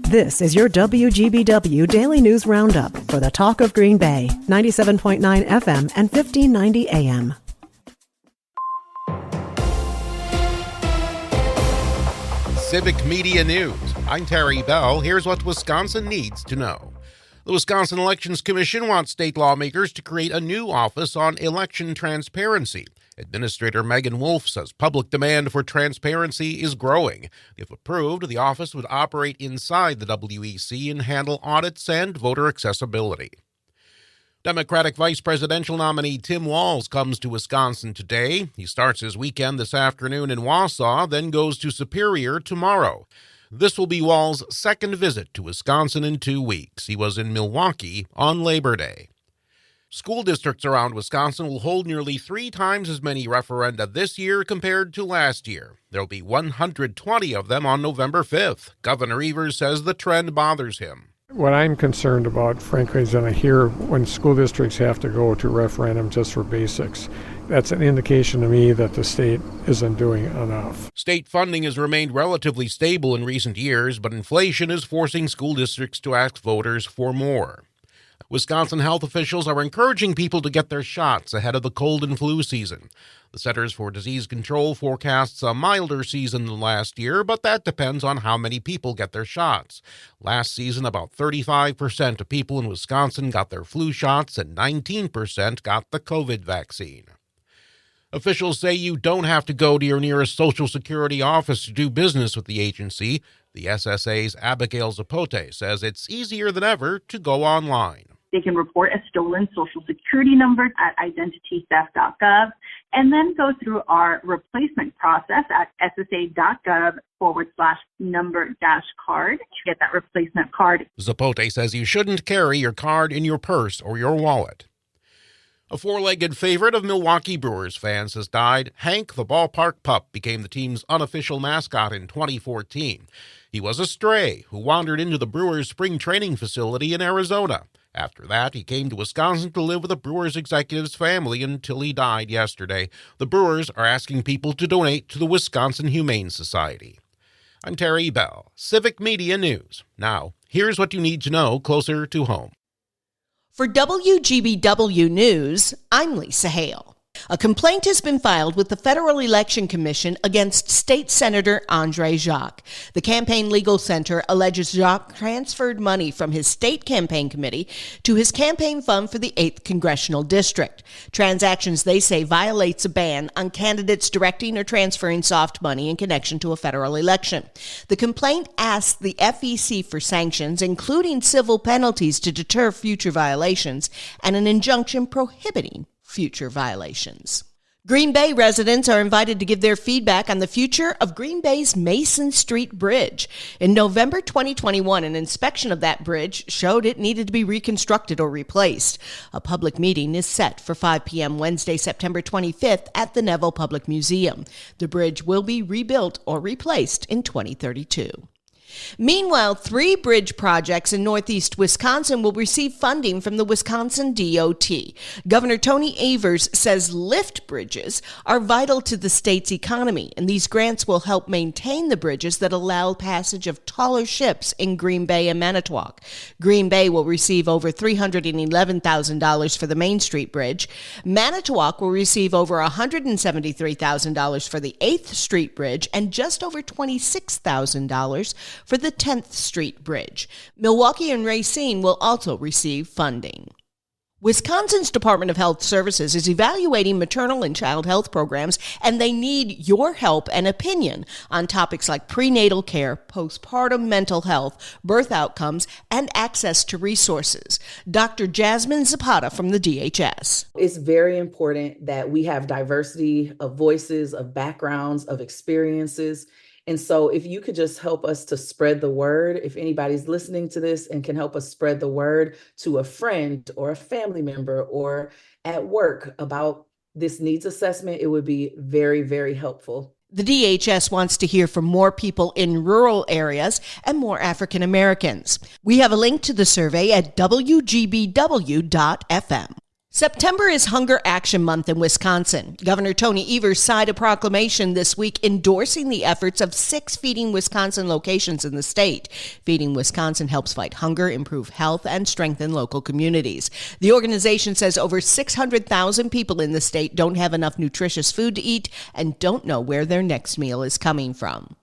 This is your WGBW Daily News Roundup for the Talk of Green Bay, 97.9 FM and 1590 AM. Civic Media News. I'm Terry Bell. Here's what Wisconsin needs to know. The Wisconsin Elections Commission wants state lawmakers to create a new office on election transparency. Administrator Megan Wolf says public demand for transparency is growing. If approved, the office would operate inside the WEC and handle audits and voter accessibility. Democratic vice presidential nominee Tim Walz comes to Wisconsin today. He starts his weekend this afternoon in Wausau, then goes to Superior tomorrow. This will be Walz's second visit to Wisconsin in 2 weeks. He was in Milwaukee on Labor Day. School districts around Wisconsin will hold nearly 3 times as many referenda this year compared to last year. There will be 120 of them on November 5th. Governor Evers says the trend bothers him. What I'm concerned about, frankly, is that I hear when school districts have to go to referendum just for basics. That's an indication to me that the state isn't doing enough. State funding has remained relatively stable in recent years, but inflation is forcing school districts to ask voters for more. Wisconsin health officials are encouraging people to get their shots ahead of the cold and flu season. The Centers for Disease Control forecasts a milder season than last year, but that depends on how many people get their shots. Last season, about 35% of people in Wisconsin got their flu shots and 19% got the COVID vaccine. Officials say you don't have to go to your nearest Social Security office to do business with the agency. The SSA's Abigail Zapote says it's easier than ever to go online. They can report a stolen Social Security number at identitytheft.gov and then go through our replacement process at ssa.gov/number-card to get that replacement card. Zapote says you shouldn't carry your card in your purse or your wallet. A 4-legged favorite of Milwaukee Brewers fans has died. Hank, the ballpark pup, became the team's unofficial mascot in 2014. He was a stray who wandered into the Brewers' spring training facility in Arizona. After that, he came to Wisconsin to live with a Brewers executive's family until he died yesterday. The Brewers are asking people to donate to the Wisconsin Humane Society. I'm Terry Bell, Civic Media News. Now, here's what you need to know closer to home. For WGBW News, I'm Lisa Hale. A complaint has been filed with the Federal Election Commission against State Senator Andre Jacques. The Campaign Legal Center alleges Jacques transferred money from his state campaign committee to his campaign fund for the 8th Congressional District. Transactions, they say, violates a ban on candidates directing or transferring soft money in connection to a federal election. The complaint asks the FEC for sanctions, including civil penalties to deter future violations, and an injunction prohibiting future violations. Green Bay residents are invited to give their feedback on the future of Green Bay's Mason Street Bridge. In November 2021, an inspection of that bridge showed it needed to be reconstructed or replaced. A public meeting is set for 5 p.m. Wednesday, September 25th at the Neville Public Museum. The bridge will be rebuilt or replaced in 2032. Meanwhile, 3 bridge projects in northeast Wisconsin will receive funding from the Wisconsin DOT. Governor Tony Evers says lift bridges are vital to the state's economy, and these grants will help maintain the bridges that allow passage of taller ships in Green Bay and Manitowoc. Green Bay will receive over $311,000 for the Main Street Bridge. Manitowoc will receive over $173,000 for the 8th Street Bridge and just over $26,000 for the 10th Street Bridge. Milwaukee and Racine will also receive funding. Wisconsin's Department of Health Services is evaluating maternal and child health programs, and they need your help and opinion on topics like prenatal care, postpartum mental health, birth outcomes, and access to resources. Dr. Jasmine Zapata from the DHS. It's very important that we have diversity of voices, of backgrounds, of experiences. And so if you could just help us to spread the word, if anybody's listening to this and can help us spread the word to a friend or a family member or at work about this needs assessment, it would be very, very helpful. The DHS wants to hear from more people in rural areas and more African Americans. We have a link to the survey at WGBW.FM. September is Hunger Action Month in Wisconsin. Governor Tony Evers signed a proclamation this week endorsing the efforts of 6 Feeding Wisconsin locations in the state. Feeding Wisconsin helps fight hunger, improve health, and strengthen local communities. The organization says over 600,000 people in the state don't have enough nutritious food to eat and don't know where their next meal is coming from.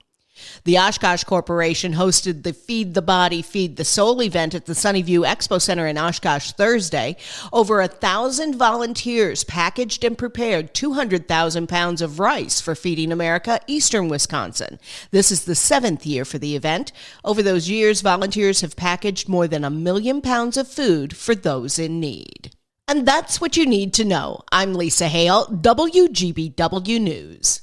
The Oshkosh Corporation hosted the Feed the Body, Feed the Soul event at the Sunnyview Expo Center in Oshkosh Thursday. Over 1,000 volunteers packaged and prepared 200,000 pounds of rice for Feeding America, Eastern Wisconsin. This is the 7th year for the event. Over those years, volunteers have packaged more than 1 million pounds of food for those in need. And that's what you need to know. I'm Lisa Hale, WGBW News.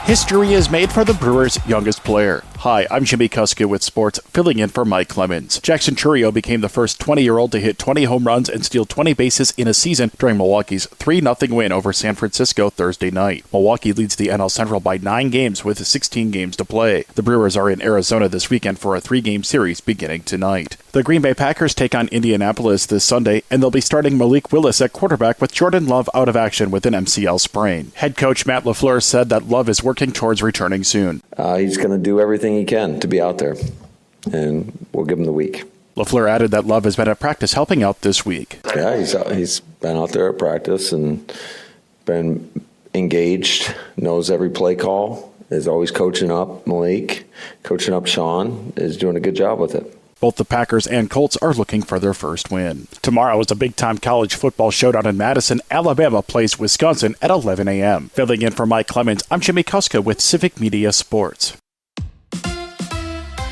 History is made for the Brewers' youngest player. Hi, I'm Jimmy Kuska with sports, filling in for Mike Clemens. Jackson Chourio became the first 20-year-old to hit 20 home runs and steal 20 bases in a season during Milwaukee's 3-0 win over San Francisco Thursday night. Milwaukee leads the NL Central by 9 games with 16 games to play. The Brewers are in Arizona this weekend for a 3-game series beginning tonight. The Green Bay Packers take on Indianapolis this Sunday, and they'll be starting Malik Willis at quarterback with Jordan Love out of action with an MCL sprain. Head coach Matt LaFleur said that Love is working towards returning soon. He's going to do everything he can to be out there, and we'll give him the week. LaFleur added that Love has been at practice helping out this week. Yeah, he's been out there at practice and been engaged, knows every play call, is always coaching up Malik, coaching up Sean, is doing a good job with it. Both the Packers and Colts are looking for their first win. Tomorrow is a big-time college football showdown in Madison. Alabama plays Wisconsin at 11 a.m. Filling in for Mike Clemens, I'm Jimmy Kuska with Civic Media Sports.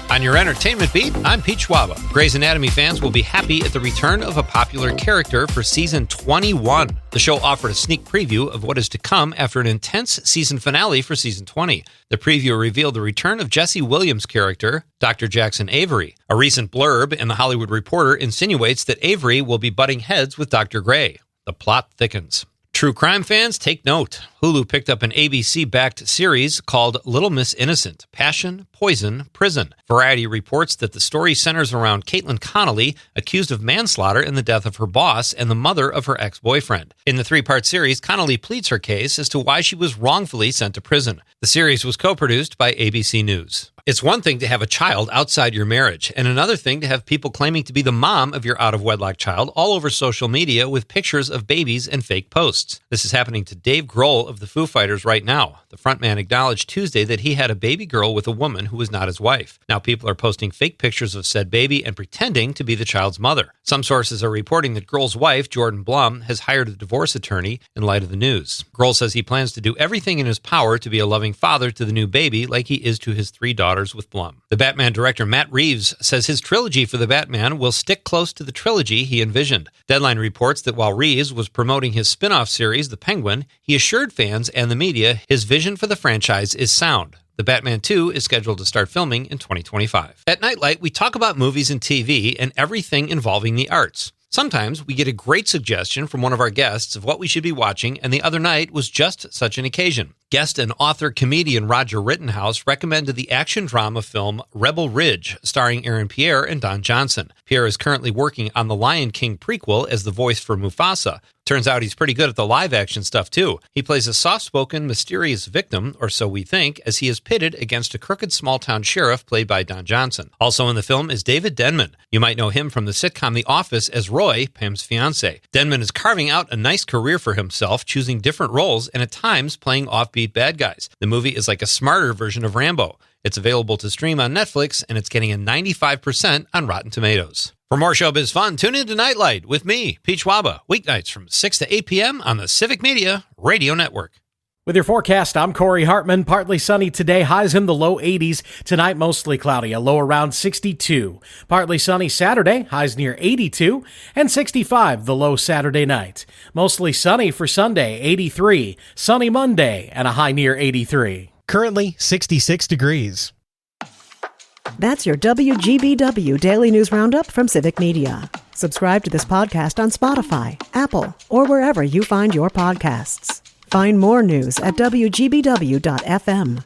On your entertainment beat, I'm Pete Schwaba. Grey's Anatomy fans will be happy at the return of a popular character for season 21. The show offered a sneak preview of what is to come after an intense season finale for season 20. The preview revealed the return of Jesse Williams' character, Dr. Jackson Avery. A recent blurb in The Hollywood Reporter insinuates that Avery will be butting heads with Dr. Gray. The plot thickens. True crime fans, take note. Hulu picked up an ABC-backed series called Little Miss Innocent, Passion, Poison, Prison. Variety reports that the story centers around Caitlin Connolly, accused of manslaughter in the death of her boss and the mother of her ex-boyfriend. In the 3-part series, Connolly pleads her case as to why she was wrongfully sent to prison. The series was co-produced by ABC News. It's one thing to have a child outside your marriage, and another thing to have people claiming to be the mom of your out-of-wedlock child all over social media with pictures of babies and fake posts. This is happening to Dave Grohl of the Foo Fighters right now. The frontman acknowledged Tuesday that he had a baby girl with a woman who was not his wife. Now people are posting fake pictures of said baby and pretending to be the child's mother. Some sources are reporting that Grohl's wife, Jordan Blum, has hired a divorce attorney in light of the news. Grohl says he plans to do everything in his power to be a loving father to the new baby like he is to his 3 daughters with Blum. The Batman director Matt Reeves says his trilogy for the Batman will stick close to the trilogy he envisioned. Deadline reports that while Reeves was promoting his spin-off series, The Penguin, he assured fans and the media his vision for the franchise is sound. The Batman 2 is scheduled to start filming in 2025. At Nightlight, we talk about movies and TV and everything involving the arts. Sometimes we get a great suggestion from one of our guests of what we should be watching, and the other night was just such an occasion. Guest and author-comedian Roger Rittenhouse recommended the action drama film Rebel Ridge, starring Aaron Pierre and Don Johnson. Pierre is currently working on the Lion King prequel as the voice for Mufasa. Turns out he's pretty good at the live-action stuff, too. He plays a soft-spoken, mysterious victim, or so we think, as he is pitted against a crooked small-town sheriff played by Don Johnson. Also in the film is David Denman. You might know him from the sitcom The Office as Roy, Pam's fiancé. Denman is carving out a nice career for himself, choosing different roles and at times playing offbeat bad guys. The movie is like a smarter version of Rambo. It's available to stream on Netflix, and it's getting a 95% on Rotten Tomatoes. For more showbiz fun, tune in to Nightlight with me, Pete Schwaba, weeknights from 6 to 8 p.m. on the Civic Media Radio Network. With your forecast, I'm Corey Hartman. Partly sunny today, highs in the low 80s. Tonight, mostly cloudy, a low around 62. Partly sunny Saturday, highs near 82. And 65, the low Saturday night. Mostly sunny for Sunday, 83. Sunny Monday, and a high near 83. Currently, 66 degrees. That's your WGBW Daily News Roundup from Civic Media. Subscribe to this podcast on Spotify, Apple, or wherever you find your podcasts. Find more news at WGBW.FM.